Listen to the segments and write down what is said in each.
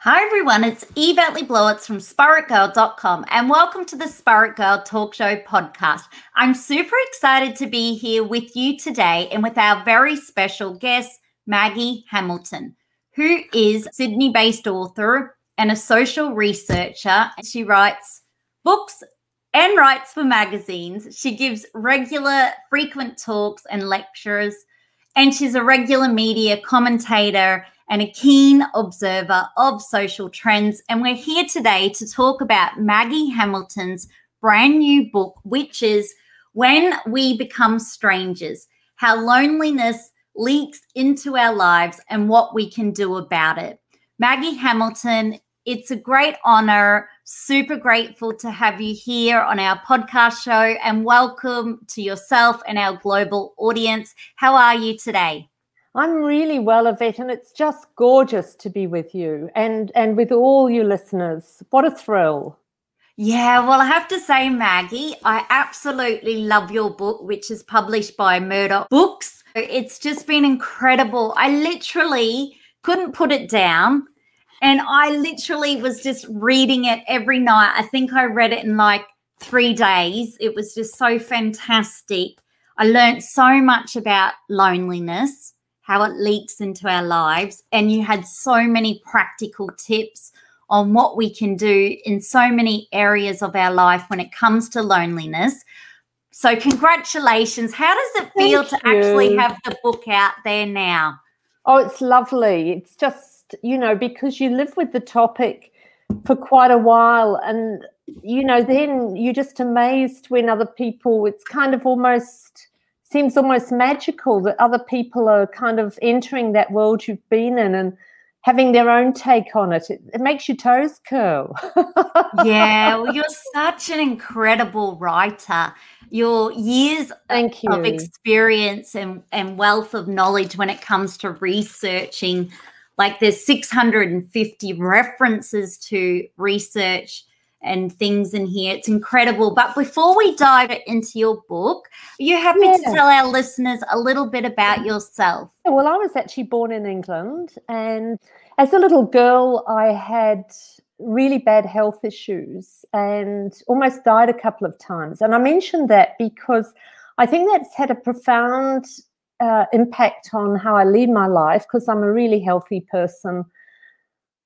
Hi everyone, it's Yvette Le Blowitz from SPAITGIRL.com and welcome to the Spirit Girl Talk Show podcast. I'm super excited to be here with you today and with our very special guest, Maggie Hamilton, who is a Sydney-based author and a social researcher. She writes books and writes for magazines. She gives regular, frequent talks and lectures, and she's a regular media commentator and a keen observer of social trends. And we're here today to talk about Maggie Hamilton's brand new book, which is When We Become Strangers, How Loneliness Leaks into Our Lives and What We Can Do About It. Maggie Hamilton, it's a great honor. Super grateful to have you here on our podcast show, and welcome to yourself and our global audience. How are you today? I'm really well, Yvette, and it's just gorgeous to be with you and with all your listeners. What a thrill. Yeah, well, I have to say, Maggie, I absolutely love your book, which is published by Murdoch Books. It's just been incredible. I literally couldn't put it down, and I literally was just reading it every night. I think I read it in like 3 days. It was just so fantastic. I learned so much about loneliness, how it leaks into our lives, and you had so many practical tips on what we can do in so many areas of our life when it comes to loneliness. So congratulations. How does it feel to actually have the book out there now? Oh, it's lovely. It's just, because you live with the topic for quite a while, and, then you're just amazed when other people, it's kind of seems almost magical that other people are kind of entering that world you've been in and having their own take on it. It makes your toes curl. Yeah, well, you're such an incredible writer. Your years of experience and wealth of knowledge when it comes to researching, like there's 650 references to research and things in here. It's incredible. But before we dive into your book, are you happy to tell our listeners a little bit about yourself? Well, I was actually born in England, and as a little girl, I had really bad health issues and almost died a couple of times. And I mentioned that because I think that's had a profound impact on how I lead my life, because I'm a really healthy person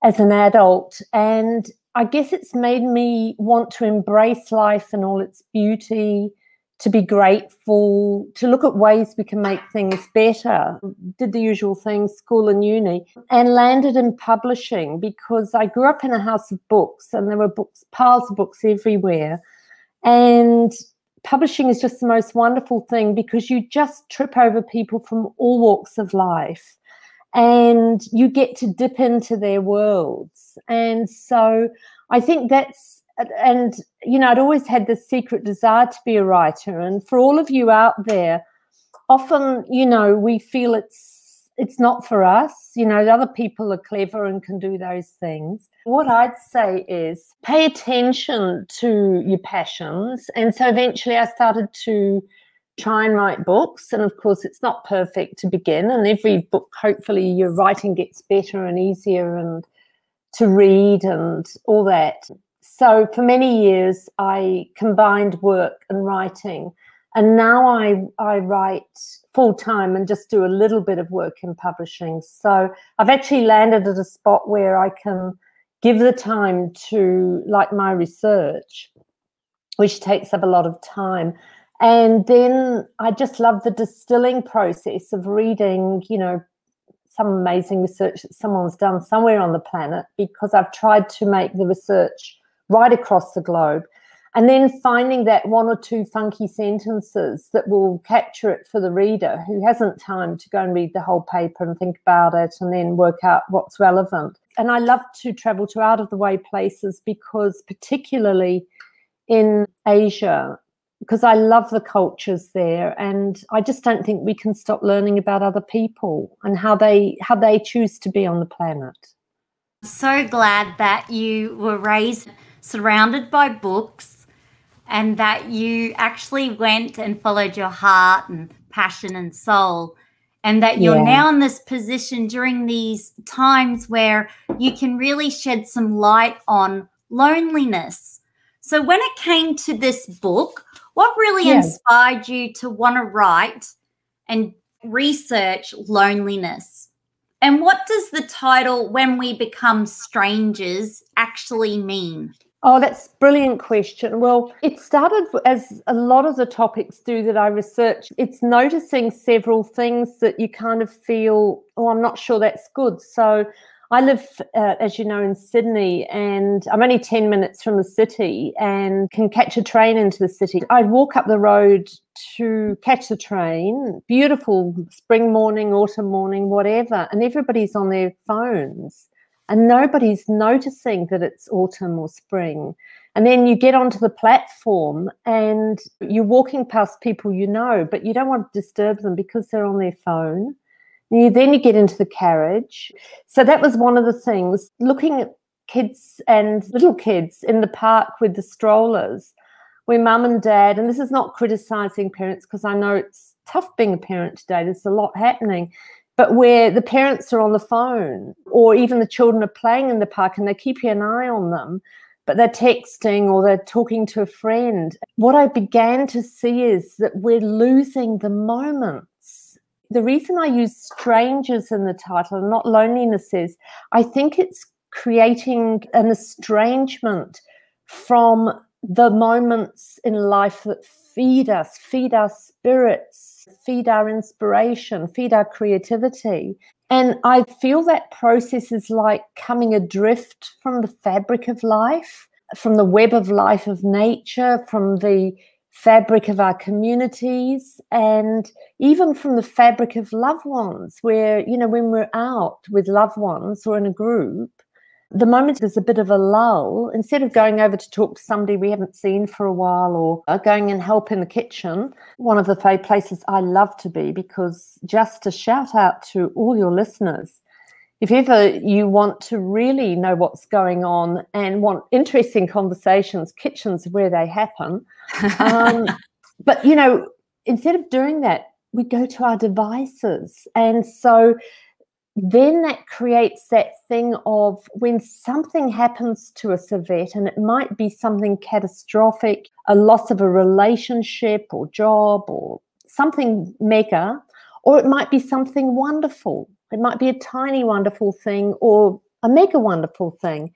as an adult. And I guess it's made me want to embrace life and all its beauty, to be grateful, to look at ways we can make things better. Did the usual things, school and uni, and landed in publishing because I grew up in a house of books and there were books, piles of books everywhere. And publishing is just the most wonderful thing because you just trip over people from all walks of life and you get to dip into their worlds. And so I think that's, and, I'd always had this secret desire to be a writer. And for all of you out there, often, we feel it's not for us. Other people are clever and can do those things. What I'd say is pay attention to your passions. And so eventually I started to try and write books. And of course, it's not perfect to begin. And every book, hopefully your writing gets better and easier and to read and all that. So for many years, I combined work and writing. And now I write full-time and just do a little bit of work in publishing. So I've actually landed at a spot where I can give the time to like my research, which takes up a lot of time. And then I just love the distilling process of reading, some amazing research that someone's done somewhere on the planet, because I've tried to make the research right across the globe, and then finding that one or two funky sentences that will capture it for the reader who hasn't time to go and read the whole paper and think about it and then work out what's relevant. And I love to travel to out-of-the-way places, because particularly in Asia, because I love the cultures there, and I just don't think we can stop learning about other people and how they choose to be on the planet. So glad that you were raised surrounded by books and that you actually went and followed your heart and passion and soul. and that you're now in this position during these times where you can really shed some light on loneliness. So when it came to this book, what really inspired you to want to write and research loneliness? And what does the title, When We Become Strangers, actually mean? Oh, that's a brilliant question. Well, it started as a lot of the topics do that I research. It's noticing several things that you kind of feel, oh, I'm not sure that's good. So I live, as you know, in Sydney, and I'm only 10 minutes from the city and can catch a train into the city. I'd walk up the road to catch the train, beautiful spring morning, autumn morning, whatever, and everybody's on their phones and nobody's noticing that it's autumn or spring. And then you get onto the platform and you're walking past people you know, but you don't want to disturb them because they're on their phone. Then you get into the carriage. So that was one of the things, looking at kids and little kids in the park with the strollers, where mum and dad, and this is not criticising parents because I know it's tough being a parent today, there's a lot happening, but where the parents are on the phone or even the children are playing in the park and they keep an eye on them, but they're texting or they're talking to a friend. What I began to see is that we're losing the moments. The reason I use strangers in the title and not loneliness is I think it's creating an estrangement from the moments in life that feed our spirits, feed our inspiration, feed our creativity. And I feel that process is like coming adrift from the fabric of life, from the web of life of nature, from the fabric of our communities, and even from the fabric of loved ones, where, you know, when we're out with loved ones or in a group, the moment there's a bit of a lull, instead of going over to talk to somebody we haven't seen for a while or going and help in the kitchen, one of the places I love to be, because just to shout out to all your listeners, if ever you want to really know what's going on and want interesting conversations, kitchens are where they happen. But, you know, instead of doing that, we go to our devices. And so then that creates that thing of when something happens to us, Yvette, and it might be something catastrophic, a loss of a relationship or job or something mega, or it might be something wonderful. It might be a tiny wonderful thing or a mega wonderful thing.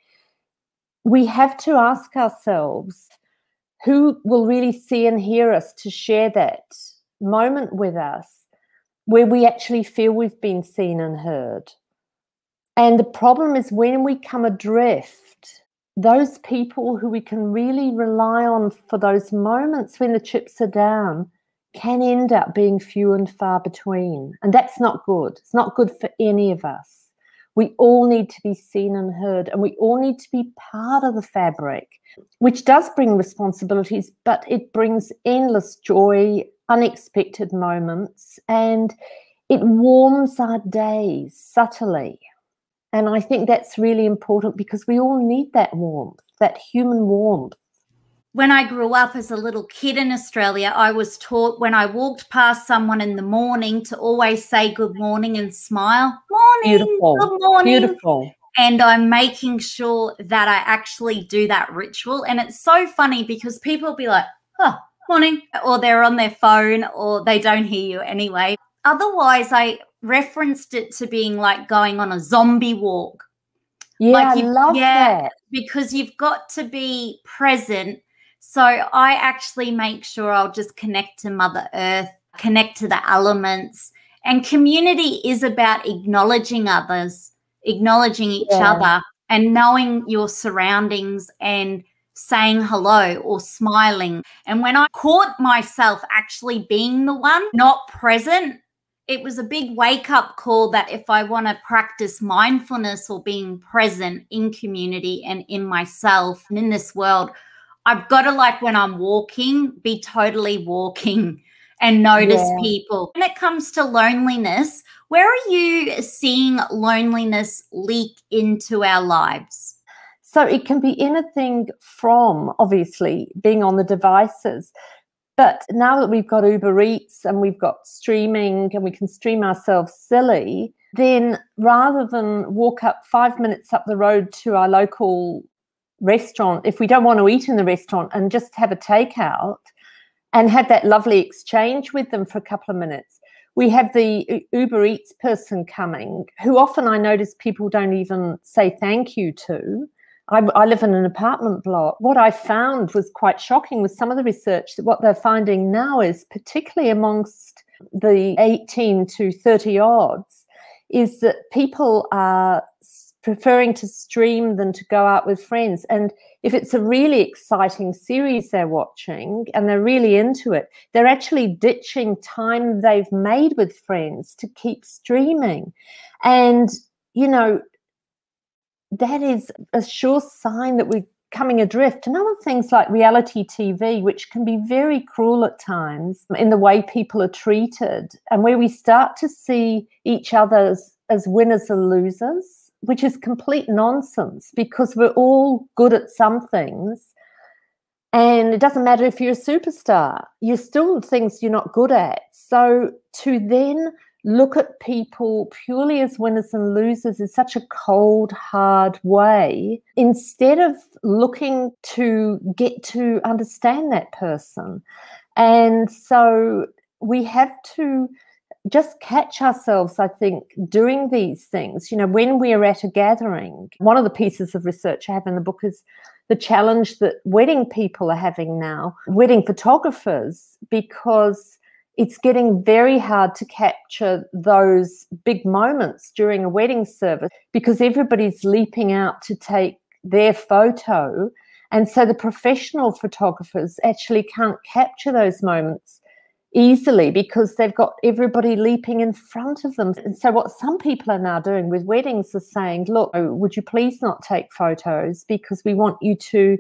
We have to ask ourselves, who will really see and hear us to share that moment with us where we actually feel we've been seen and heard? And the problem is when we come adrift, those people who we can really rely on for those moments when the chips are down can end up being few and far between. And that's not good. It's not good for any of us. We all need to be seen and heard, and we all need to be part of the fabric, which does bring responsibilities, but it brings endless joy, unexpected moments, and it warms our days subtly. And I think that's really important because we all need that warmth, that human warmth. When I grew up as a little kid in Australia, I was taught when I walked past someone in the morning to always say good morning and smile. Morning, beautiful, good morning. Beautiful. And I'm making sure that I actually do that ritual. And it's so funny because people will be like, oh, morning, or they're on their phone or they don't hear you anyway. Otherwise, I referenced it to being like going on a zombie walk. Yeah, like I love that. Because you've got to be present. So I actually make sure I'll just connect to Mother Earth, connect to the elements. And community is about acknowledging others, acknowledging each other, and knowing your surroundings and saying hello or smiling. And when I caught myself actually being the one not present, it was a big wake-up call that if I want to practice mindfulness or being present in community and in myself and in this world, I've got to, like when I'm walking, be totally walking and notice people. When it comes to loneliness, where are you seeing loneliness leak into our lives? So it can be anything from, obviously, being on the devices, But now that we've got Uber Eats and we've got streaming and we can stream ourselves silly, then rather than walk up 5 minutes up the road to our local restaurant, if we don't want to eat in the restaurant, and just have a takeout and have that lovely exchange with them for a couple of minutes, we have the Uber Eats person coming, who often I notice people don't even say thank you to. I live in an apartment block. What I found was quite shocking with some of the research, that what they're finding now is, particularly amongst the 18 to 30 odds, is that people are preferring to stream than to go out with friends. And if it's a really exciting series they're watching and they're really into it, they're actually ditching time they've made with friends to keep streaming. And, you know, that is a sure sign that we're coming adrift. And other things like reality TV, which can be very cruel at times in the way people are treated, and where we start to see each other as winners and losers, which is complete nonsense, because we're all good at some things. And it doesn't matter if you're a superstar, you're still things you're not good at. So to then look at people purely as winners and losers is such a cold, hard way, instead of looking to get to understand that person. And so we have to just catch ourselves, I think, doing these things. You know, when we're at a gathering, one of the pieces of research I have in the book is the challenge that wedding people are having now, wedding photographers, because it's getting very hard to capture those big moments during a wedding service, because everybody's leaping out to take their photo. And so the professional photographers actually can't capture those moments easily because they've got everybody leaping in front of them. And so what some people are now doing with weddings is saying, look, would you please not take photos, because we want you to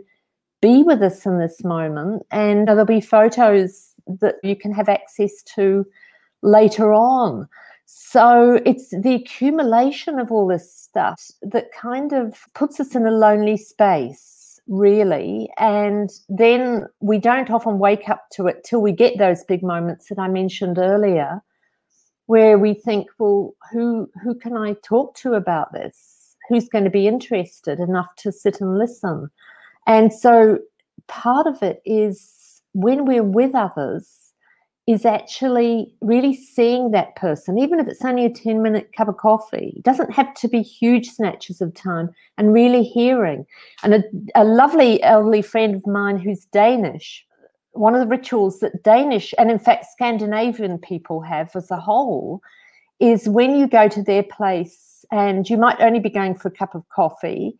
be with us in this moment, and there'll be photos that you can have access to later on. So it's the accumulation of all this stuff that kind of puts us in a lonely space, really. And then we don't often wake up to it till we get those big moments that I mentioned earlier, where we think, well, who can I talk to about this? Who's going to be interested enough to sit and listen? And so part of it is, when we're with others, is actually really seeing that person, even if it's only a 10-minute cup of coffee. It doesn't have to be huge snatches of time, and really hearing. And a lovely elderly friend of mine who's Danish, one of the rituals that Danish, and in fact Scandinavian people have as a whole, is when you go to their place, and you might only be going for a cup of coffee,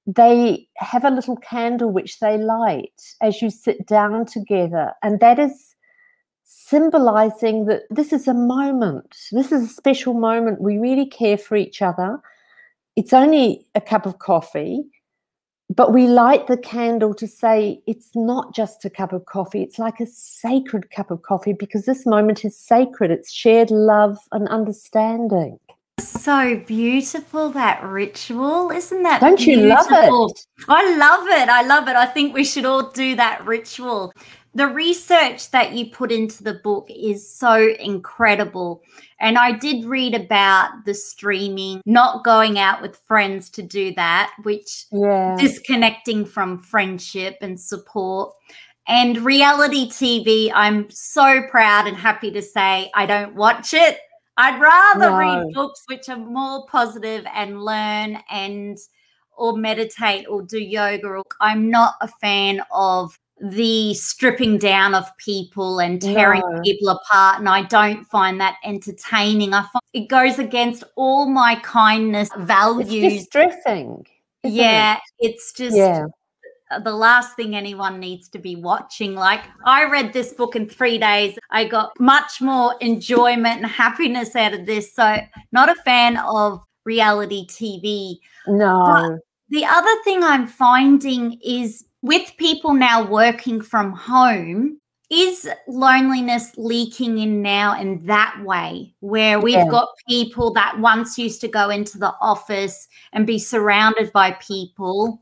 they have a little candle which they light as you sit down together. And that is symbolizing that this is a moment. This is a special moment. We really care for each other. It's only a cup of coffee, but we light the candle to say it's not just a cup of coffee. It's like a sacred cup of coffee, because this moment is sacred. It's shared love and understanding. So beautiful, that ritual. Isn't that Don't you love it? I love it. I love it. I think we should all do that ritual. The research that you put into the book is so incredible. And I did read about the streaming, not going out with friends to do that, which disconnecting from friendship and support. And reality TV, I'm so proud and happy to say I don't watch it. I'd rather read books which are more positive and learn or meditate or do yoga. I'm not a fan of the stripping down of people and tearing people apart, and I don't find that entertaining. I find it goes against all my kindness values. It's distressing. It's just the last thing anyone needs to be watching. Like, I read this book in 3 days. I got much more enjoyment and happiness out of this. So not a fan of reality TV. No. But the other thing I'm finding is, with people now working from home, is loneliness leaking in now in that way, where we've got people that once used to go into the office and be surrounded by people,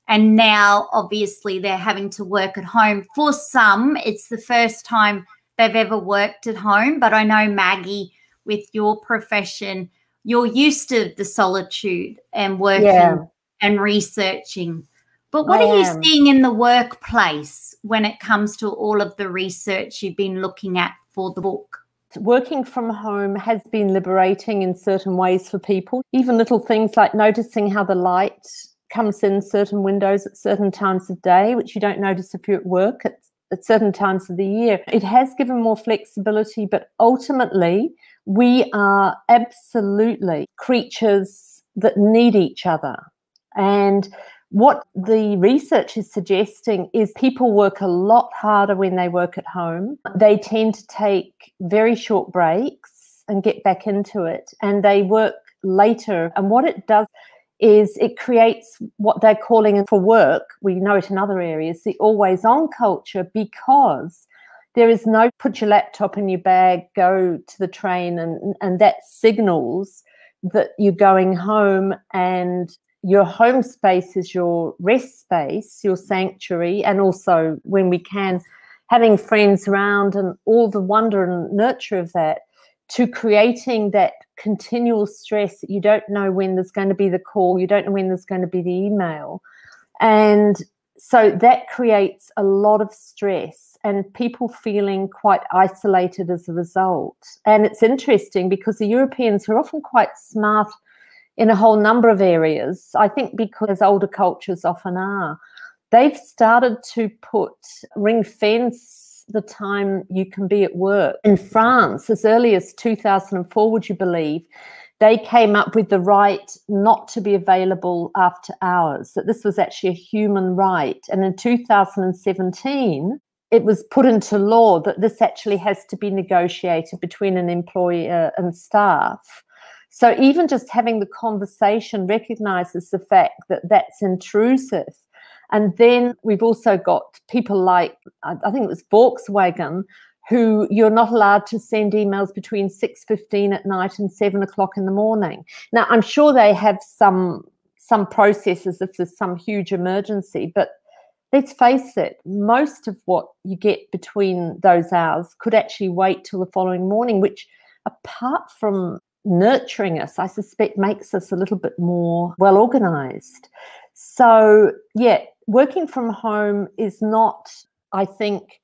And now, obviously, they're having to work at home. For some, it's the first time they've ever worked at home. But I know, Maggie, with your profession, you're used to the solitude and working and researching. But what are you seeing in the workplace when it comes to all of the research you've been looking at for the book? Working from home has been liberating in certain ways for people. Even little things like noticing how the light comes in certain windows at certain times of day, which you don't notice if you're at work at certain times of the year. It has given more flexibility, but ultimately we are absolutely creatures that need each other. And what the research is suggesting is people work a lot harder when they work at home. They tend to take very short breaks and get back into it, and they work later. And what it does is it creates what they're calling for work, we know it in other areas, the always-on culture, because there is no put your laptop in your bag, go to the train, and that signals that you're going home, and your home space is your rest space, your sanctuary, and also, when we can, having friends around and all the wonder and nurture of that, to creating that continual stress that you don't know when there's going to be the call, you don't know when there's going to be the email. And so that creates a lot of stress and people feeling quite isolated as a result. And it's interesting because the Europeans are often quite smart in a whole number of areas, I think because older cultures often are. They've started to put ring fence the time you can be at work. In France, as early as 2004, would you believe, they came up with the right not to be available after hours, that this was actually a human right. And in 2017, it was put into law that this actually has to be negotiated between an employer and staff. So even just having the conversation recognises the fact that that's intrusive. And then we've also got people like, I think it was Volkswagen, who you're not allowed to send emails between 6:15 at night and 7 o'clock in the morning. Now, I'm sure they have some processes if there's some huge emergency, but let's face it, most of what you get between those hours could actually wait till the following morning, which, apart from nurturing us, I suspect makes us a little bit more well organised. So, yeah, working from home is not, I think,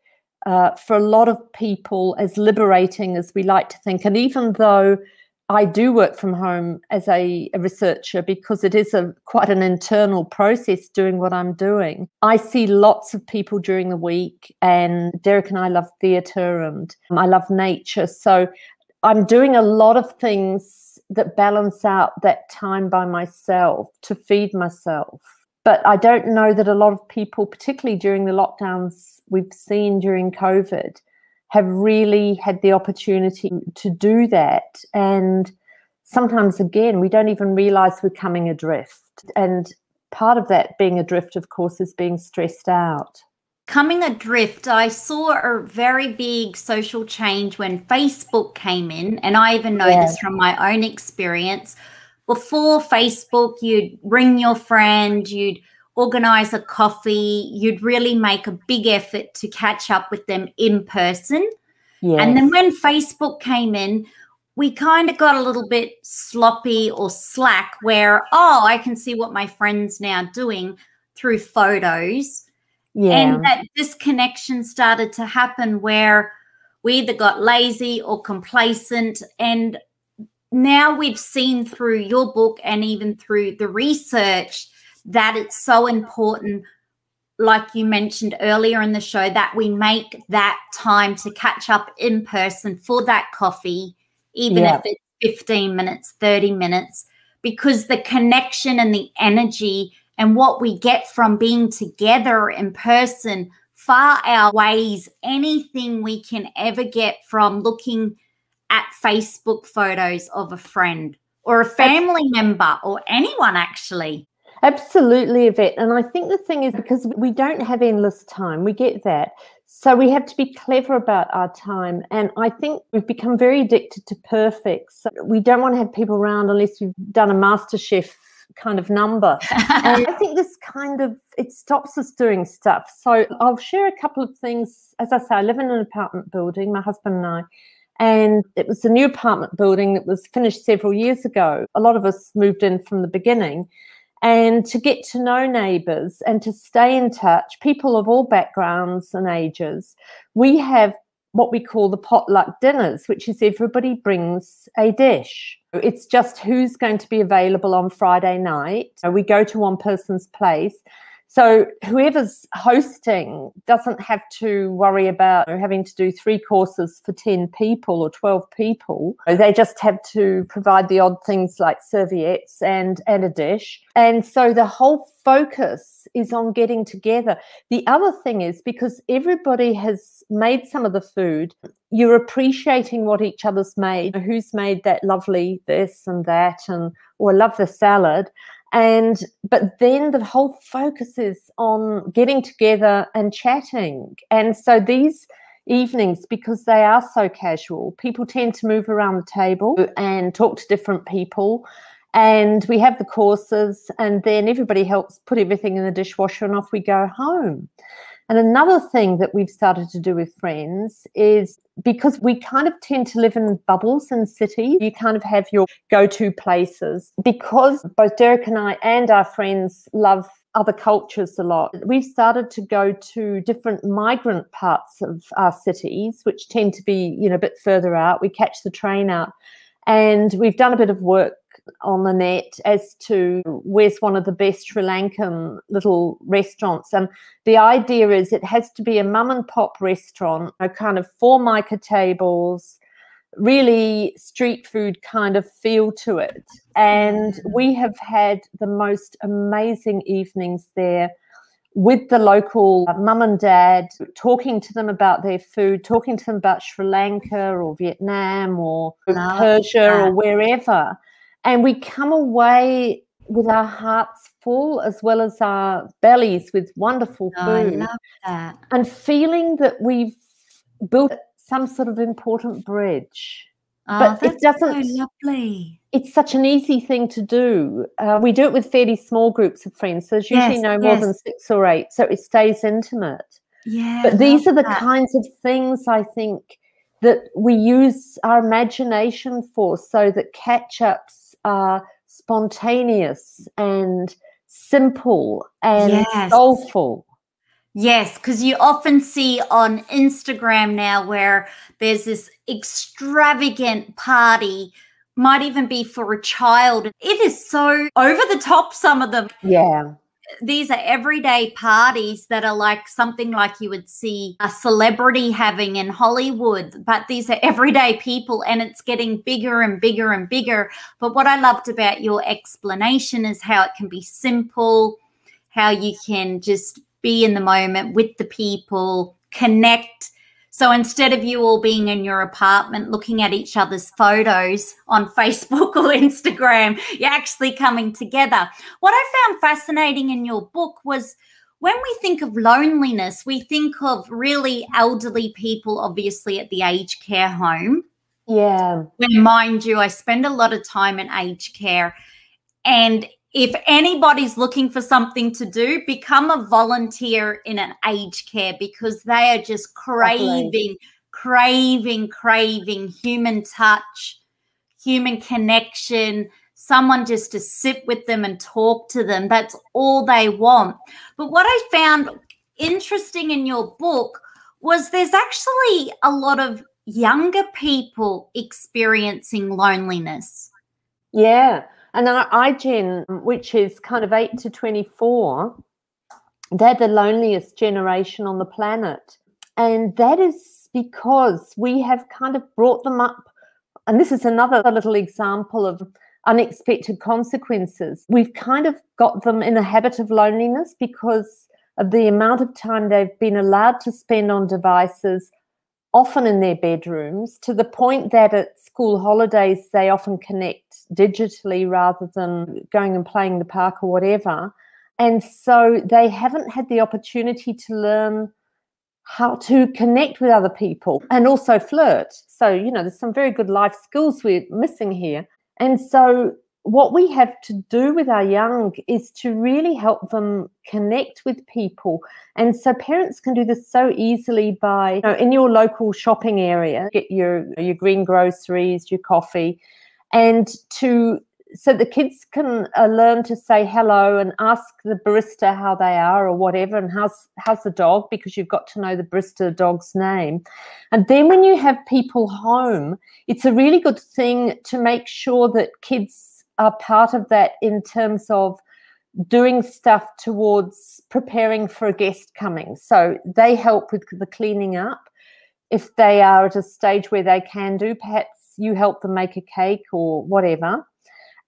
for a lot of people as liberating as we like to think. And even though I do work from home as a researcher, because it is quite an internal process doing what I'm doing, I see lots of people during the week, and Derek and I love theatre and I love nature. So I'm doing a lot of things that balance out that time by myself to feed myself. But I don't know that a lot of people, particularly during the lockdowns we've seen during COVID, have really had the opportunity to do that. And sometimes, again, we don't even realise we're coming adrift. And part of that being adrift, of course, is being stressed out. Coming adrift, I saw a very big social change when Facebook came in, and I even know this from my own experience. Before Facebook, you'd ring your friend, you'd organise a coffee, you'd really make a big effort to catch up with them in person. Yes. And then when Facebook came in, we kind of got a little bit sloppy or slack where, oh, I can see what my friend's now doing through photos. Yeah. And that disconnection started to happen where we either got lazy or complacent. And now we've seen through your book and even through the research that it's so important, like you mentioned earlier in the show, that we make that time to catch up in person for that coffee, even if it's 15 minutes, 30 minutes, because the connection and the energy and what we get from being together in person far outweighs anything we can ever get from looking at Facebook photos of a friend or a family member or anyone, actually. Absolutely, Yvette. And I think the thing is, because we don't have endless time, we get that. So we have to be clever about our time. And I think we've become very addicted to perfect. So we don't want to have people around unless we've done a MasterChef kind of number. And I think this kind of, it stops us doing stuff. So I'll share a couple of things. As I say, I live in an apartment building, my husband and I, and it was a new apartment building that was finished several years ago. A lot of us moved in from the beginning. And to get to know neighbours and to stay in touch, people of all backgrounds and ages, we have what we call the potluck dinners, which is everybody brings a dish. It's just who's going to be available on Friday night. We go to one person's place. So whoever's hosting doesn't have to worry about having to do 3 courses for 10 people or 12 people. They just have to provide the odd things like serviettes and a dish. And so the whole focus is on getting together. The other thing is, because everybody has made some of the food, you're appreciating what each other's made. Who's made that lovely this and that, and or I love the salad. But then the whole focus is on getting together and chatting. And so these evenings, because they are so casual, people tend to move around the table and talk to different people. And we have the courses, and then everybody helps put everything in the dishwasher and off we go home. And another thing that we've started to do with friends is, because we kind of tend to live in bubbles in cities, you kind of have your go-to places. Because both Derek and I and our friends love other cultures a lot, we've started to go to different migrant parts of our cities, which tend to be, a bit further out. We catch the train out. And we've done a bit of work on the net as to where's one of the best Sri Lankan little restaurants. And the idea is it has to be a mum and pop restaurant, a kind of 4 mica tables, really street food kind of feel to it. And we have had the most amazing evenings there with the local mum and dad, talking to them about their food, talking to them about Sri Lanka or Vietnam or Persia or wherever. And we come away with our hearts full as well as our bellies with wonderful food. I love that. And feeling that we've built some sort of important bridge. But it doesn't. So lovely. It's such an easy thing to do. We do it with fairly small groups of friends. So there's usually no more than 6 or 8. So it stays intimate. Yeah. But these are the kinds of things, I think, that we use our imagination for, so that catch-ups are spontaneous and simple and soulful. Yes, because you often see on Instagram now where there's this extravagant party, might even be for a child. It is so over the top, some of them. Yeah. These are everyday parties that are like something like you would see a celebrity having in Hollywood, but these are everyday people, and it's getting bigger and bigger and bigger. But what I loved about your explanation is how it can be simple, how you can just be in the moment with the people, connect. So instead of you all being in your apartment looking at each other's photos on Facebook or Instagram, you're actually coming together. What I found fascinating in your book was, when we think of loneliness, we think of really elderly people, obviously at the aged care home. Yeah. When, mind you, I spend a lot of time in aged care, and if anybody's looking for something to do, become a volunteer in an aged care, because they are just craving human touch, human connection, someone just to sit with them and talk to them. That's all they want. But what I found interesting in your book was there's actually a lot of younger people experiencing loneliness. Yeah. And our iGen, which is kind of 8 to 24, they're the loneliest generation on the planet. And that is because we have kind of brought them up. And this is another little example of unexpected consequences. We've kind of got them in a habit of loneliness because of the amount of time they've been allowed to spend on devices, often in their bedrooms, to the point that at school holidays they often connect digitally rather than going and playing in the park or whatever. And so they haven't had the opportunity to learn how to connect with other people and also flirt. So, there's some very good life skills we're missing here. And so what we have to do with our young is to really help them connect with people. And so parents can do this so easily by, in your local shopping area, get your green groceries, your coffee, and so the kids can learn to say hello and ask the barista how they are or whatever, and how's the dog, because you've got to know the barista dog's name. And then when you have people home, it's a really good thing to make sure that kids are part of that in terms of doing stuff towards preparing for a guest coming. So they help with the cleaning up. If they are at a stage where they can do, perhaps you help them make a cake or whatever.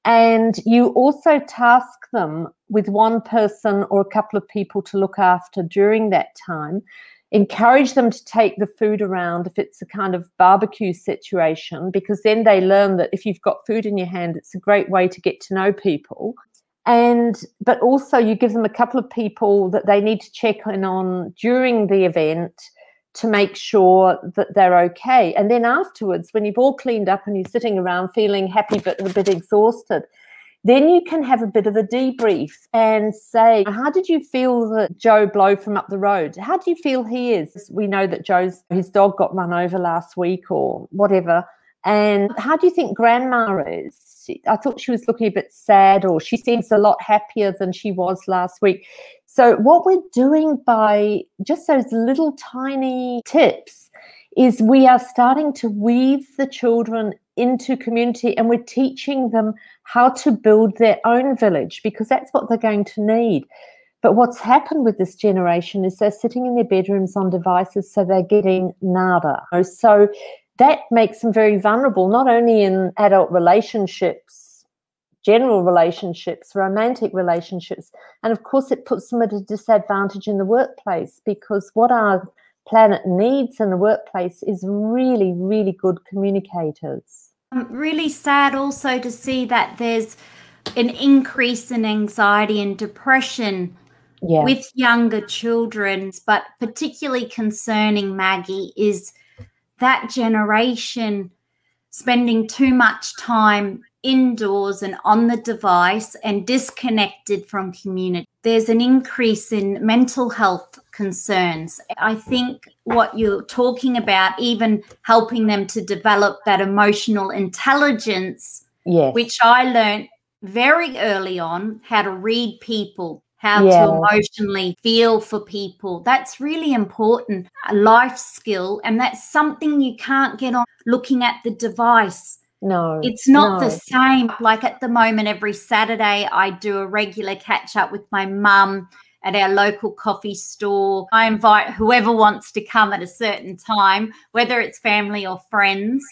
And you also task them with one person or a couple of people to look after during that time. Encourage them to take the food around if it's a kind of barbecue situation, because then they learn that if you've got food in your hand, it's a great way to get to know people. But also you give them a couple of people that they need to check in on during the event to make sure that they're okay. And then afterwards, when you've all cleaned up and you're sitting around feeling happy but a bit exhausted, then you can have a bit of a debrief and say, how did you feel that Joe Blow from up the road? How do you feel he is? We know that his dog got run over last week or whatever. And how do you think Grandma is? I thought she was looking a bit sad, or she seems a lot happier than she was last week. So what we're doing by just those little tiny tips is we are starting to weave the children into community, and we're teaching them how to build their own village, because that's what they're going to need. But what's happened with this generation is they're sitting in their bedrooms on devices, so they're getting nada. So that makes them very vulnerable, not only in adult relationships, general relationships, romantic relationships, and of course it puts them at a disadvantage in the workplace, because what our planet needs in the workplace is really, really good communicators. Really sad also to see that there's an increase in anxiety and depression with younger children, but particularly concerning, Maggie, is that generation spending too much time indoors and on the device and disconnected from community. There's an increase in mental health concerns. I think what you're talking about, even helping them to develop that emotional intelligence, which I learned very early on, how to read people, how to emotionally feel for people. That's really important, a life skill, and that's something you can't get on looking at the device. No, it's not the same. Like at the moment, every Saturday, I do a regular catch up with my mum at our local coffee store. I invite whoever wants to come at a certain time, whether it's family or friends.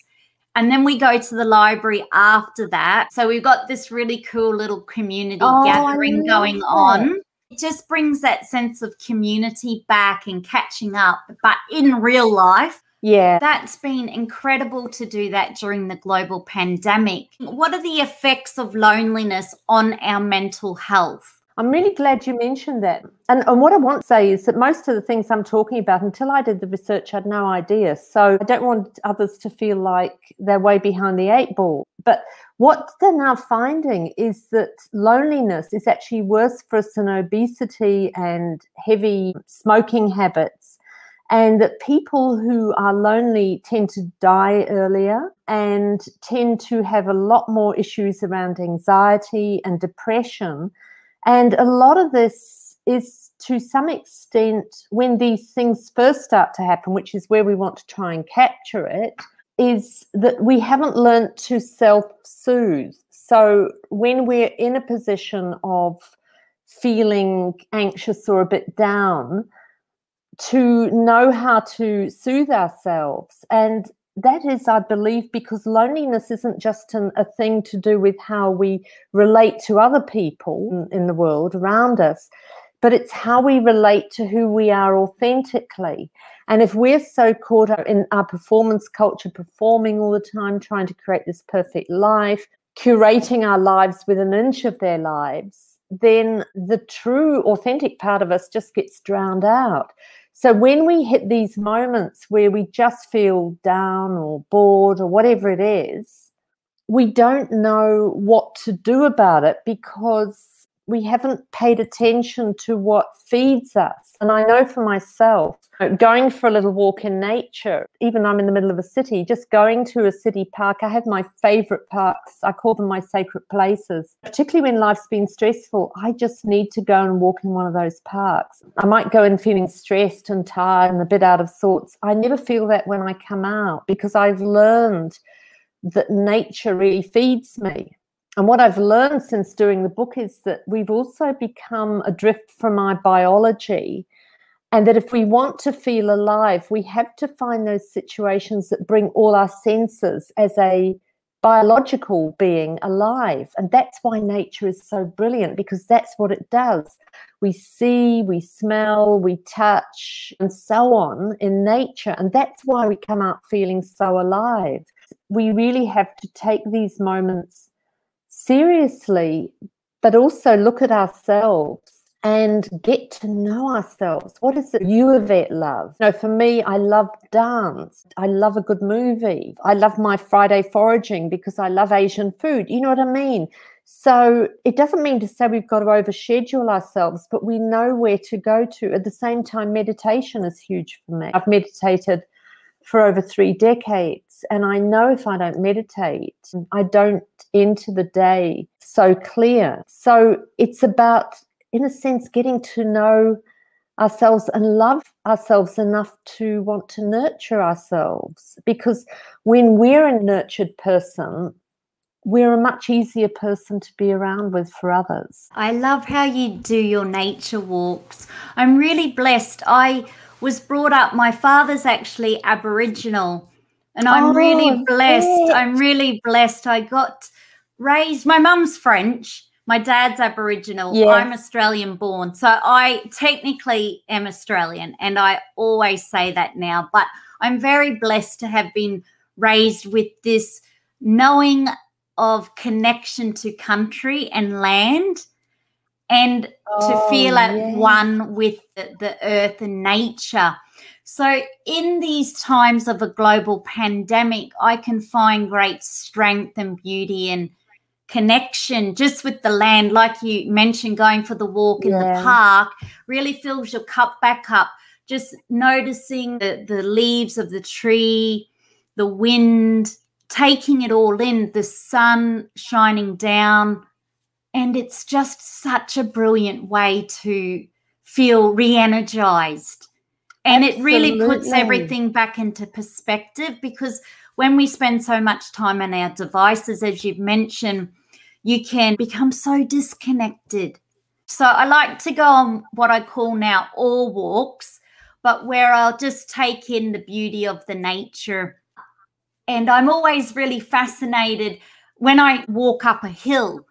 And then we go to the library after that. So we've got this really cool little community gathering going on. It just brings that sense of community back and catching up, but in real life. Yeah. That's been incredible to do that during the global pandemic. What are the effects of loneliness on our mental health? I'm really glad you mentioned that. And what I want to say is that most of the things I'm talking about, until I did the research, I had no idea. So I don't want others to feel like they're way behind the 8 ball. But what they're now finding is that loneliness is actually worse for us than obesity and heavy smoking habits. And that people who are lonely tend to die earlier and tend to have a lot more issues around anxiety and depression. And a lot of this is, to some extent, when these things first start to happen, which is where we want to try and capture it, is that we haven't learned to self-soothe. So when we're in a position of feeling anxious or a bit down, to know how to soothe ourselves. And that is, I believe, because loneliness isn't just a thing to do with how we relate to other people in the world around us, but it's how we relate to who we are authentically. And if we're so caught up in our performance culture, performing all the time, trying to create this perfect life, curating our lives with an inch of their lives, then the true authentic part of us just gets drowned out. So when we hit these moments where we just feel down or bored or whatever it is, we don't know what to do about it because we haven't paid attention to what feeds us. And I know for myself, going for a little walk in nature, even I'm in the middle of a city, just going to a city park. I have my favorite parks. I call them my sacred places. Particularly when life's been stressful, I just need to go and walk in one of those parks. I might go in feeling stressed and tired and a bit out of sorts. I never feel that when I come out because I've learned that nature really feeds me. And what I've learned since doing the book is that we've also become adrift from our biology, and that if we want to feel alive, we have to find those situations that bring all our senses as a biological being alive. And that's why nature is so brilliant, because that's what it does. We see, we smell, we touch, and so on in nature. And that's why we come out feeling so alive. We really have to take these moments seriously, but also look at ourselves and get to know ourselves. What is it you, Yvette, love? You know, for me, I love dance. I love a good movie. I love my Friday foraging because I love Asian food. You know what I mean? So it doesn't mean to say we've got to overschedule ourselves, but we know where to go to. At the same time, meditation is huge for me. I've meditated for over 3 decades, and I know if I don't meditate, I don't enter the day so clear. So it's about, in a sense, getting to know ourselves and love ourselves enough to want to nurture ourselves, because when we're a nurtured person, we're a much easier person to be around with for others. I love how you do your nature walks. I'm really blessed. I was brought up, my father's actually Aboriginal, and I'm really blessed. I'm really blessed. I got raised, my mum's French, my dad's Aboriginal. Yes. I'm Australian born. So I technically am Australian, and I always say that now, but I'm very blessed to have been raised with this knowing of connection to country and land, and to feel at one with the earth and nature. So in these times of a global pandemic, I can find great strength and beauty and connection just with the land. Like you mentioned, going for the walk in the park really fills your cup back up. Just noticing the leaves of the tree, the wind, taking it all in, the sun shining down. And it's just such a brilliant way to feel re-energized. And it really puts everything back into perspective, because when we spend so much time on our devices, as you've mentioned, you can become so disconnected. So I like to go on what I call now all walks, but where I'll just take in the beauty of the nature. And I'm always really fascinated when I walk up a hill.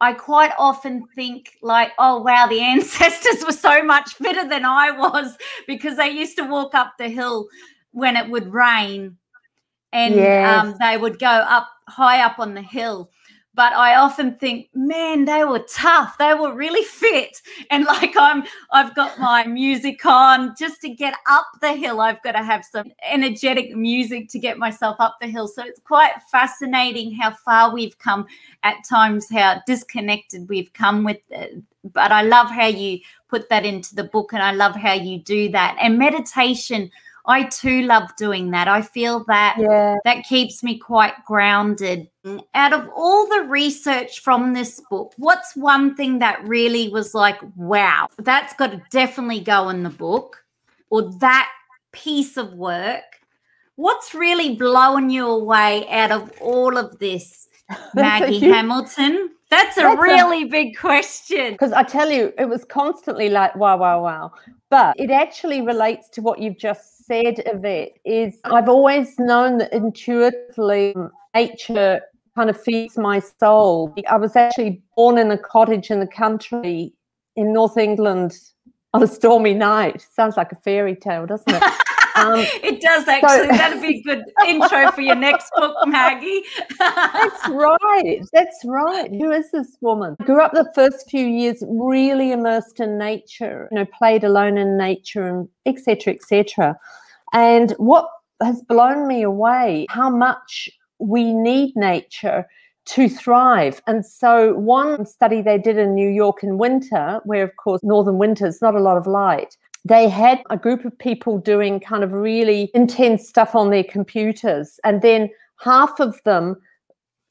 I quite often think like, oh, wow, the ancestors were so much fitter than I was, because they used to walk up the hill when it would rain, and they would go up high up on the hill. But I often think, man, they were tough. They were really fit. And like I've got my music on just to get up the hill. I've got to have some energetic music to get myself up the hill. So it's quite fascinating how far we've come at times, how disconnected we've come with it. But I love how you put that into the book, and I love how you do that. And meditation, I too love doing that. I feel that that keeps me quite grounded. Out of all the research from this book, what's one thing that really was like, wow, that's got to definitely go in the book, or that piece of work? What's really blowing you away out of all of this, Maggie Hamilton? That's a really big question. Because I tell you, it was constantly like, wow, wow, wow. But it actually relates to what you've just said, Yvette, is I've always known that intuitively nature kind of feeds my soul. I was actually born in a cottage in the country in North England on a stormy night. Sounds like a fairy tale, doesn't it? It does, actually. So, that'd be a good intro for your next book, Maggie. That's right. That's right. Who is this woman? I grew up the first few years really immersed in nature, you know, played alone in nature, and et cetera, et cetera. And what has blown me away, how much we need nature to thrive. And so one study they did in New York in winter, where of course northern winters, not a lot of light, they had a group of people doing kind of really intense stuff on their computers, and then half of them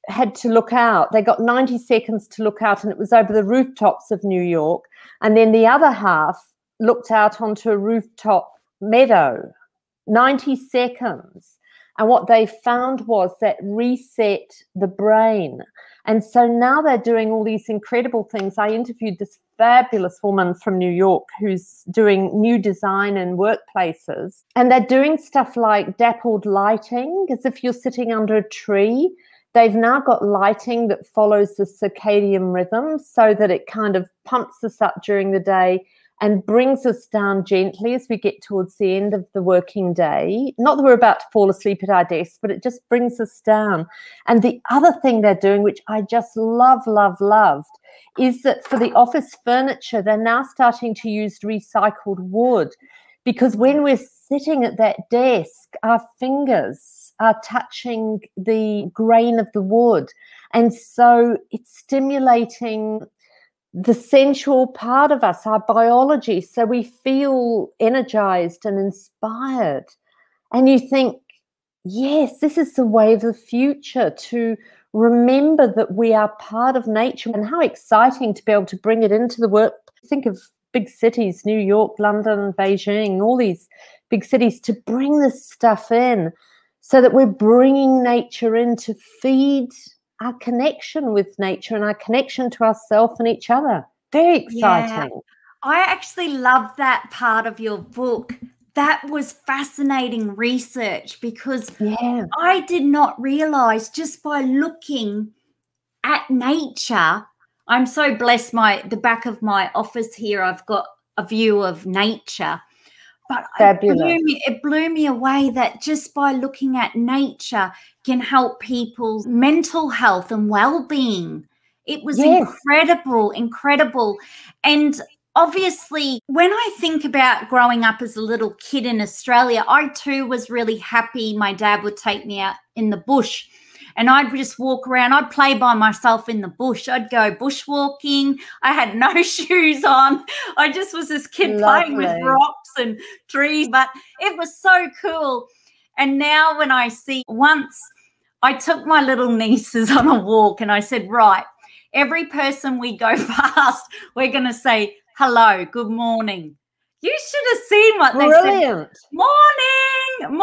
had to look out. They got 90 seconds to look out, and it was over the rooftops of New York. And then the other half looked out onto a rooftop meadow. 90 seconds. And what they found was that reset the brain. And so now they're doing all these incredible things. I interviewed this fabulous woman from New York who's doing new design in workplaces. And they're doing stuff like dappled lighting, as if you're sitting under a tree. They've now got lighting that follows the circadian rhythm so that it kind of pumps us up during the day and brings us down gently as we get towards the end of the working day. Not that we're about to fall asleep at our desks, but it just brings us down. And the other thing they're doing, which I just loved, is that for the office furniture, they're now starting to use recycled wood, because when we're sitting at that desk, our fingers are touching the grain of the wood. And so it's stimulating the sensual part of us, our biology, so we feel energized and inspired. And you think, yes, this is the way of the future, to remember that we are part of nature. And how exciting to be able to bring it into the work. Think of big cities, New York, London, Beijing, all these big cities, to bring this stuff in so that we're bringing nature in to feed our connection with nature and our connection to ourselves and each other. Very exciting. Yeah. I actually love that part of your book. That was fascinating research, because I did not realize, just by looking at nature, I'm so blessed, the back of my office here, I've got a view of nature. But it blew me away that just by looking at nature can help people's mental health and well-being. It was incredible. And obviously, when I think about growing up as a little kid in Australia, I too was really happy my dad would take me out in the bush. And I'd just walk around. I'd play by myself in the bush. I'd go bushwalking. I had no shoes on. I just was this kid playing with rocks and trees. But it was so cool. And now when I see, once I took my little nieces on a walk and I said, right, every person we go past, we're going to say, hello, good morning. You should have seen what they said. Morning.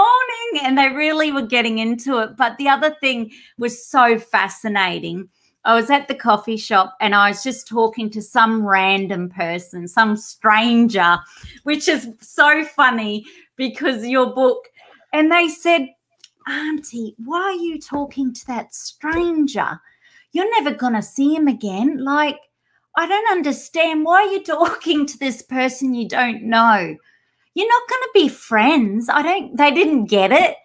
And they really were getting into it. But the other thing was so fascinating. I was at the coffee shop and I was just talking to some random person, some stranger, which is so funny because your book. And they said, Auntie, why are you talking to that stranger? You're never going to see him again. Like, I don't understand. Why are you talking to this person you don't know? You're not going to be friends. They didn't get it.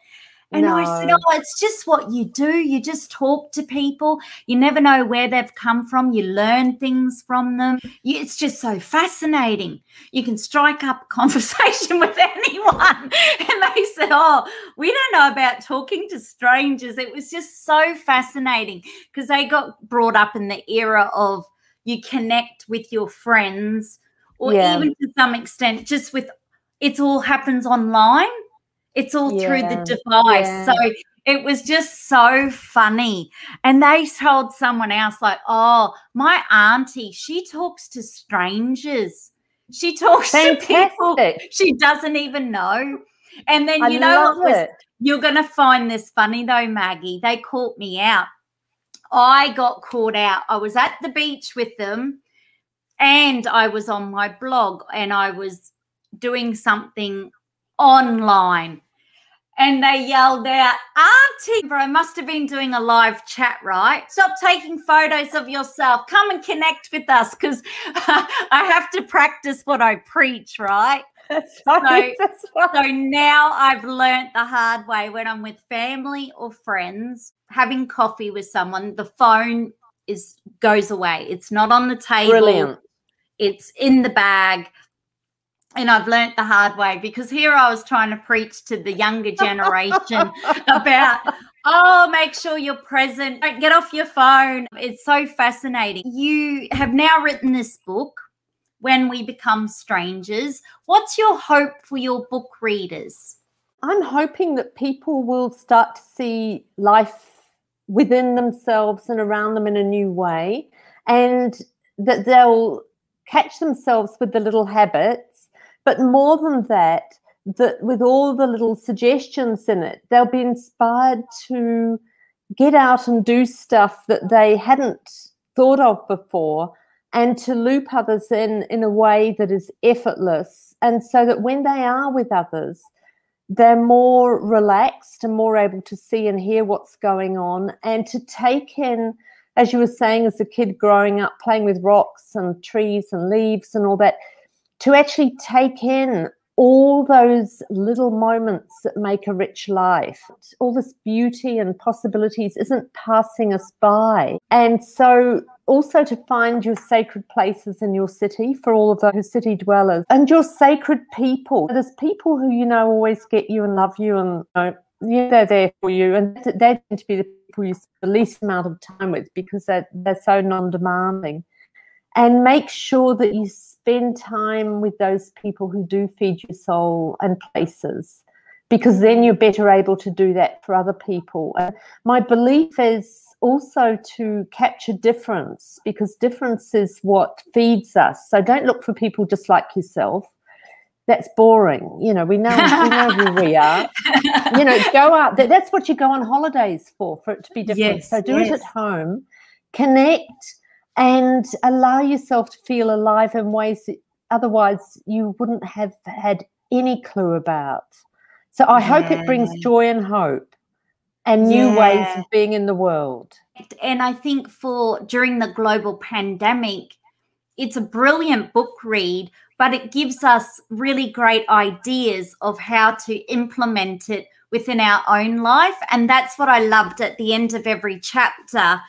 And I said, oh, it's just what you do. You just talk to people. You never know where they've come from. You learn things from them. It's just so fascinating. You can strike up a conversation with anyone. And they said, oh, we don't know about talking to strangers. It was just so fascinating because they got brought up in the era of you connect with your friends, or even to some extent just with, it all happens online. It's all through the device. Yeah. So it was just so funny. And they told someone else, like, oh, my auntie, she talks to strangers. She talks to people she doesn't even know. And then you know what you're going to find this funny though, Maggie. They caught me out. I got caught out. I was at the beach with them and I was on my blog and I was doing something online. And they yelled out, Auntie, I must have been doing a live chat, right? Stop taking photos of yourself. Come and connect with us because I have to practice what I preach, right? That's right. So now I've learnt the hard way when I'm with family or friends, having coffee with someone, the phone goes away. It's not on the table. Brilliant. It's in the bag. And I've learnt the hard way because here I was trying to preach to the younger generation about Oh, make sure you're present. Don't get off your phone. It's so fascinating. You have now written this book, When We Become Strangers. What's your hope for your book readers? I'm hoping that people will start to see life within themselves and around them in a new way, and that they'll catch themselves with the little habits, but more than that, that with all the little suggestions in it, they'll be inspired to get out and do stuff that they hadn't thought of before, and to loop others in a way that is effortless, and so that when they are with others, they're more relaxed and more able to see and hear what's going on, and to take in, as you were saying, as a kid growing up, playing with rocks and trees and leaves and all that, to actually take in all those little moments that make a rich life. All this beauty and possibilities isn't passing us by. And so also to find your sacred places in your city for all of those city dwellers, and your sacred people. There's people who, you know, always get you and love you, and they're there for you, and they tend to be the people you spend the least amount of time with because they're so non-demanding. And make sure that you spend time with those people who do feed your soul and places, because then you're better able to do that for other people. My belief is also to capture difference, because difference is what feeds us. So don't look for people just like yourself. That's boring. You know, we know who we are. You know, go out. That's what you go on holidays for it to be different. Yes, so do it at home, connect, and allow yourself to feel alive in ways that otherwise you wouldn't have had any clue about. So I hope it brings joy and hope and new ways of being in the world. And I think during the global pandemic, it's a brilliant book read, but it gives us really great ideas of how to implement it within our own life. And that's what I loved at the end of every chapter.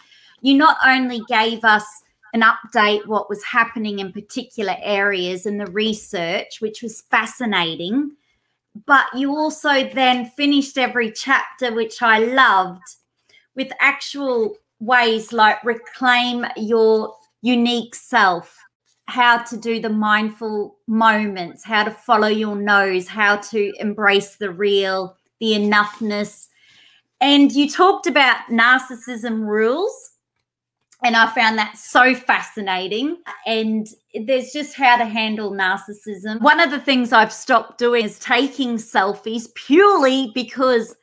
You not only gave us an update what was happening in particular areas in the research, which was fascinating, but you also then finished every chapter, which I loved, with actual ways like reclaim your unique self, how to do the mindful moments, how to follow your nose, how to embrace the real, the enoughness. And you talked about narcissism rules, and I found that so fascinating. And there's just how to handle narcissism. One of the things I've stopped doing is taking selfies, purely because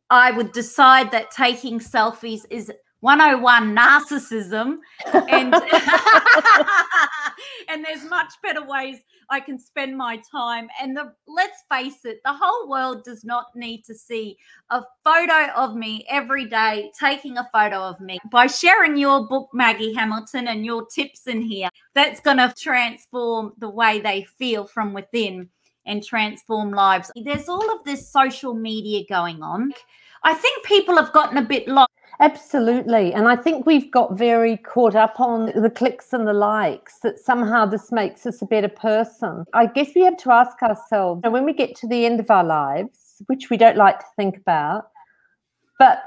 I would decide that taking selfies is 101 narcissism, and and there's much better ways I can spend my time. And let's face it, the whole world does not need to see a photo of me every day, taking a photo of me. By sharing your book, Maggie Hamilton, and your tips in here, that's going to transform the way they feel from within and transform lives. There's all of this social media going on. I think people have gotten a bit lost. Absolutely. And I think we've got very caught up on the clicks and the likes, that somehow this makes us a better person. I guess we have to ask ourselves, when we get to the end of our lives, which we don't like to think about, but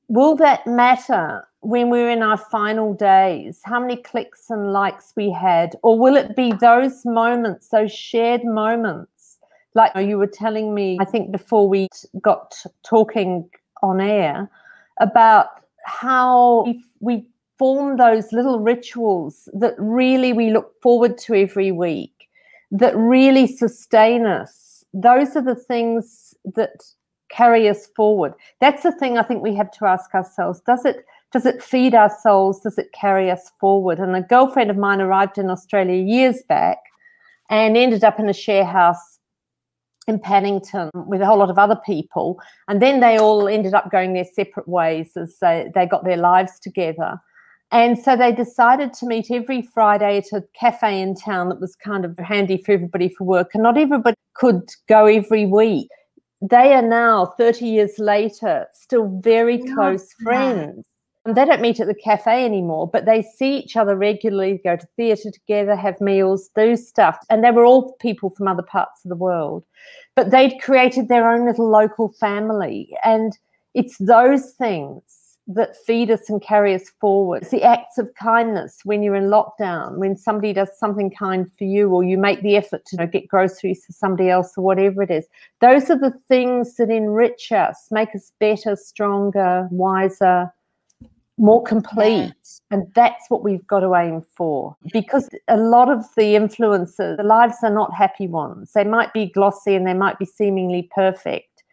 will that matter when we're in our final days, how many clicks and likes we had? Or will it be those moments, those shared moments? Like you were telling me, I think before we got talking on air, about how we form those little rituals that really we look forward to every week, that really sustain us. Those are the things that carry us forward. That's the thing I think we have to ask ourselves. Does it feed our souls? Does it carry us forward? And a girlfriend of mine arrived in Australia years back and ended up in a share house in Paddington with a whole lot of other people, and then they all ended up going their separate ways as they got their lives together. And so they decided to meet every Friday at a cafe in town that was kind of handy for everybody for work, and not everybody could go every week. They are now 30 years later still very close friends. And they don't meet at the cafe anymore, but they see each other regularly, go to theatre together, have meals, do stuff. And they were all people from other parts of the world. But they'd created their own little local family. And It's those things that feed us and carry us forward. It's the acts of kindness when you're in lockdown, when somebody does something kind for you, or you make the effort to get groceries for somebody else, or whatever it is. Those are the things that enrich us, make us better, stronger, wiser, more complete. Yeah. And that's what we've got to aim for, because a lot of the influencers, the lives are not happy ones. They might be glossy and they might be seemingly perfect.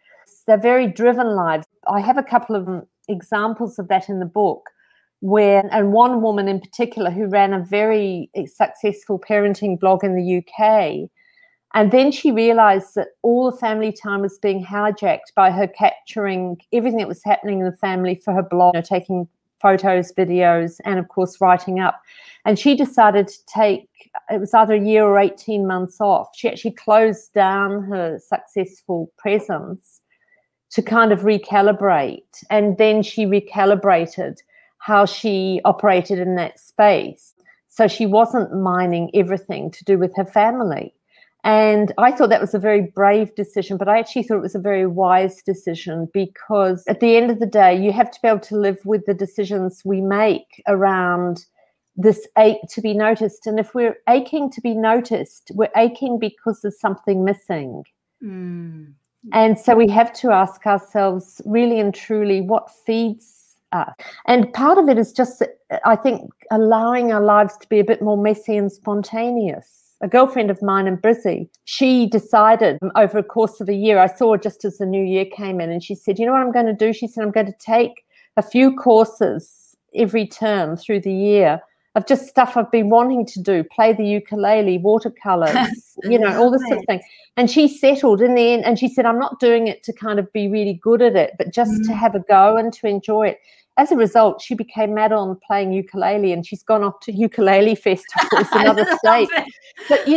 They're very driven lives. I have a couple of examples of that in the book, and one woman in particular who ran a very successful parenting blog in the UK, and then she realized that all the family time was being hijacked by her capturing everything that was happening in the family for her blog, taking photos, videos, and of course writing up. And she decided to take, it was either a year or 18 months off. She actually closed down her successful presence to kind of recalibrate. And then she recalibrated how she operated in that space. So she wasn't mining everything to do with her family. And I thought that was a very brave decision, but I actually thought it was a very wise decision, because at the end of the day, you have to be able to live with the decisions we make around this ache to be noticed. And if we're aching to be noticed, we're aching because there's something missing. Mm. And so we have to ask ourselves really and truly what feeds us. And part of it is just, I think, allowing our lives to be a bit more messy and spontaneous. A girlfriend of mine in Brizzy, she decided over a course of a year, I saw her just as the new year came in, and she said, you know what I'm going to do? She said, I'm going to take a few courses every term through the year of just stuff I've been wanting to do, play the ukulele, watercolors, all this sort of thing. And she settled in the end, and she said, I'm not doing it to kind of be really good at it, but just to have a go and to enjoy it. As a result, she became mad on playing ukulele, and she's gone off to ukulele festivals in other states. But,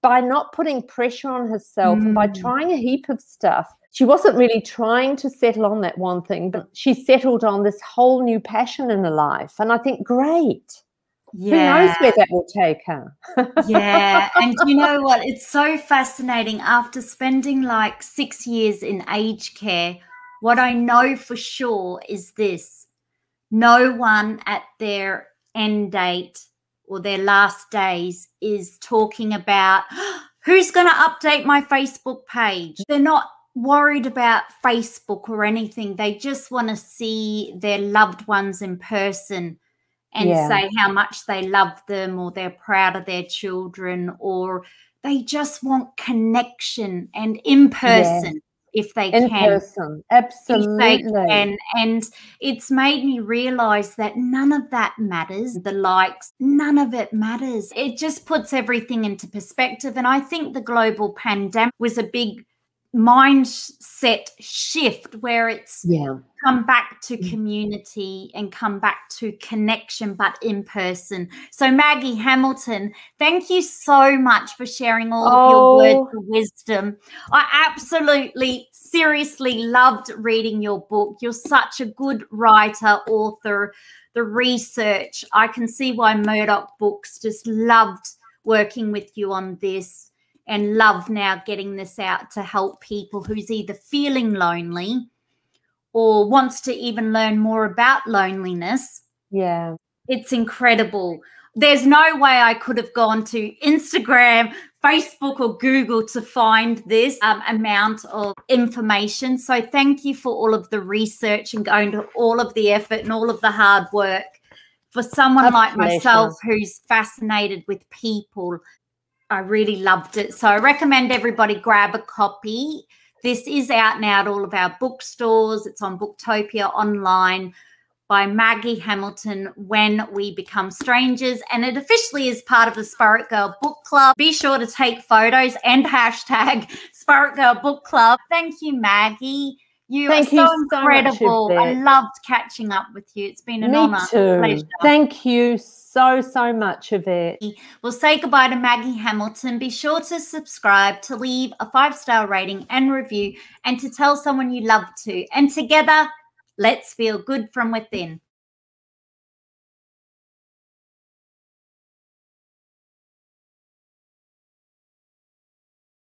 by not putting pressure on herself and by trying a heap of stuff, she wasn't really trying to settle on that one thing, but she settled on this whole new passion in her life. And I think, great. Yeah. Who knows where that will take her? Yeah. And you know what? It's so fascinating. After spending like 6 years in aged care, what I know for sure is this: no one at their end date or their last days is talking about who's going to update my Facebook page. They're not worried about Facebook or anything. They just want to see their loved ones in person and say how much they love them, or they're proud of their children, or they just want connection and in person. If they can. In person, absolutely. If they can. And it's made me realize that none of that matters. The likes, none of it matters. It just puts everything into perspective. And I think the global pandemic was a big mindset shift where it's come back to community and come back to connection, but in person. So Maggie Hamilton, thank you so much for sharing all of your words of wisdom. I absolutely, seriously loved reading your book. You're such a good writer, author. The research, I can see why Murdoch Books just loved working with you on this, and love now getting this out to help people who's either feeling lonely or wants to even learn more about loneliness. Yeah. It's incredible. There's no way I could have gone to Instagram, Facebook, or Google to find this amount of information. So thank you for all of the research and going to all of the effort and all of the hard work. For someone like myself who's fascinated with people, I really loved it. So I recommend everybody grab a copy. This is out now at all of our bookstores. It's on Booktopia online, by Maggie Hamilton, When We Become Strangers. And it officially is part of the Spirit Girl Book Club. Be sure to take photos and hashtag Spirit Girl Book Club. Thank you, Maggie. You are so incredible. So much, I loved catching up with you. It's been an honor. Me too. Pleasure. Thank you so much, Yvette. We'll say goodbye to Maggie Hamilton. Be sure to subscribe, to leave a 5-star rating and review, and to tell someone you love to. And together, let's feel good from within.